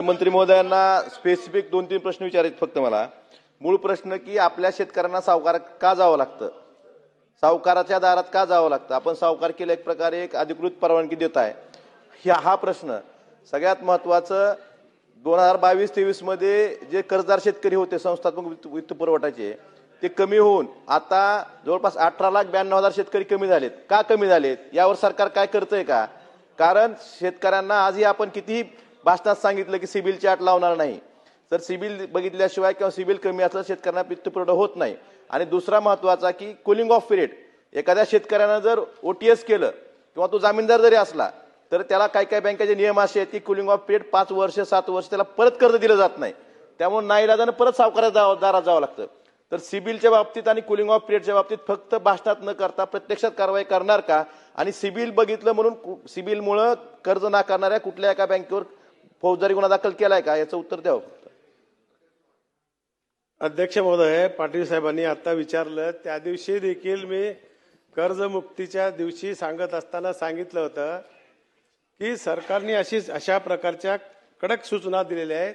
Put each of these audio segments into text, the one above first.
मंत्री महोदयांना स्पेसिफिक 2-3 प्रश्न विचारायचे फक्त मला। मूळ प्रश्न की आपल्या शेतकऱ्यांना सावकार का जावं लागतं, सावकाराच्या दारात का जावं लागतं, आपण सावकार केला एक प्रकारे एक अधिकृत परवानगी देत आहे, हा प्रश्न सगळ्यात महत्त्वाचं। 2022-23 मध्ये जे कर्जदार शेतकरी होते संस्थात्मक वित्त पुरवठ्याचे ते कमी होऊन आता जवळपास 18,92,000 शेतकरी कमी झालेत। का कमी झालेत यावर सरकार काय करतंय का? कारण शेतकऱ्यांना आजही आपण कितीही भाषणात सांगितलं की सिबिलची अट लावणार नाही, तर सिबिल बघितल्याशिवाय किंवा सिबिल कमी असलं शेतकऱ्यांना वित्त पुरवठा होत नाही। आणि दुसरा महत्त्वाचा की कूलिंग ऑफ पिरियड, एखाद्या शेतकऱ्यानं जर ओटीएस केलं किंवा तो जामीनदार जरी असला तर त्याला काही काही बँकेचे नियम असे आहेत की कूलिंग ऑफ पिरियड 5 वर्ष 7 वर्ष त्याला परत कर्ज दिलं जात नाही, त्यामुळे नाईलाजानं परत सावकाराच्या दारात जावं लागतं। तर सिबिलच्या बाबतीत आणि कूलिंग ऑफ पिरियडच्या बाबतीत फक्त भाषणात न करता प्रत्यक्षात कारवाई करणार का? आणि सिबिल बघितलं म्हणून सिबिलमुळे कर्ज नाकारणाऱ्या कुठल्या एका बँकेवर फौजदारी गुन्हा दाखल केलाय का, याचं उत्तर द्यावं। अध्यक्ष महोदय, पाटील साहेबांनी आता विचारलं त्या दिवशी देखील मी कर्जमुक्तीच्या दिवशी सांगत असताना सांगितलं होतं की सरकारने अशा प्रकारच्या कडक सूचना दिलेल्या आहेत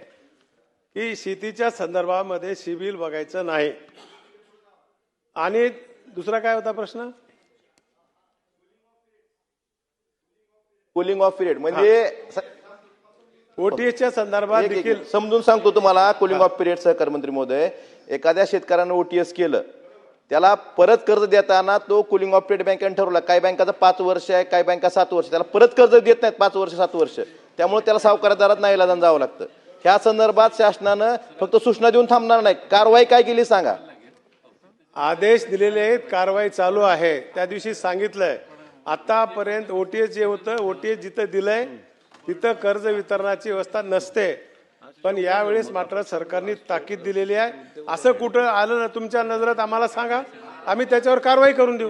की शेतीच्या संदर्भामध्ये सिबिल बघायचं नाही। आणि दुसरा काय होता प्रश्न? कूलिंग ऑफ पिरियड म्हणजे ओटीएसच्या संदर्भात देखील समजून सांगतो तुम्हाला। कूलिंग ऑफ पिरियड सहकार मंत्री महोदय, एखाद्या शेतकऱ्यानं ओटीएस केलं त्याला परत कर्ज देताना तो कूलिंग ऑफ पिरियड बँकेने ठरवला, काही बँकाचा 5 वर्ष आहे, काही बँका 7 वर्ष, त्याला परत कर्ज देत नाहीत 5 वर्ष 7 वर्ष, त्यामुळे त्याला सावकाराच्या दारात नाईलाजानं जावं लागतं। ह्या संदर्भात शासनानं फक्त सूचना देऊन थांबणार नाही, कारवाई काय केली सांगा। आदेश दिलेले आहेत, कारवाई चालू आहे। त्या दिवशी सांगितलंय आतापर्यंत ओटीएस जे होतं, ओटीएस जिथं दिलंय तिथं कर्ज वितरणाची व्यवस्था नसते, पण यावेळेस मात्र सरकारने ताकीद दिलेली आहे। असं कुठं आलं ना तुमच्या नजरेत आम्हाला सांगा, आम्ही त्याच्यावर कारवाई करून देऊ।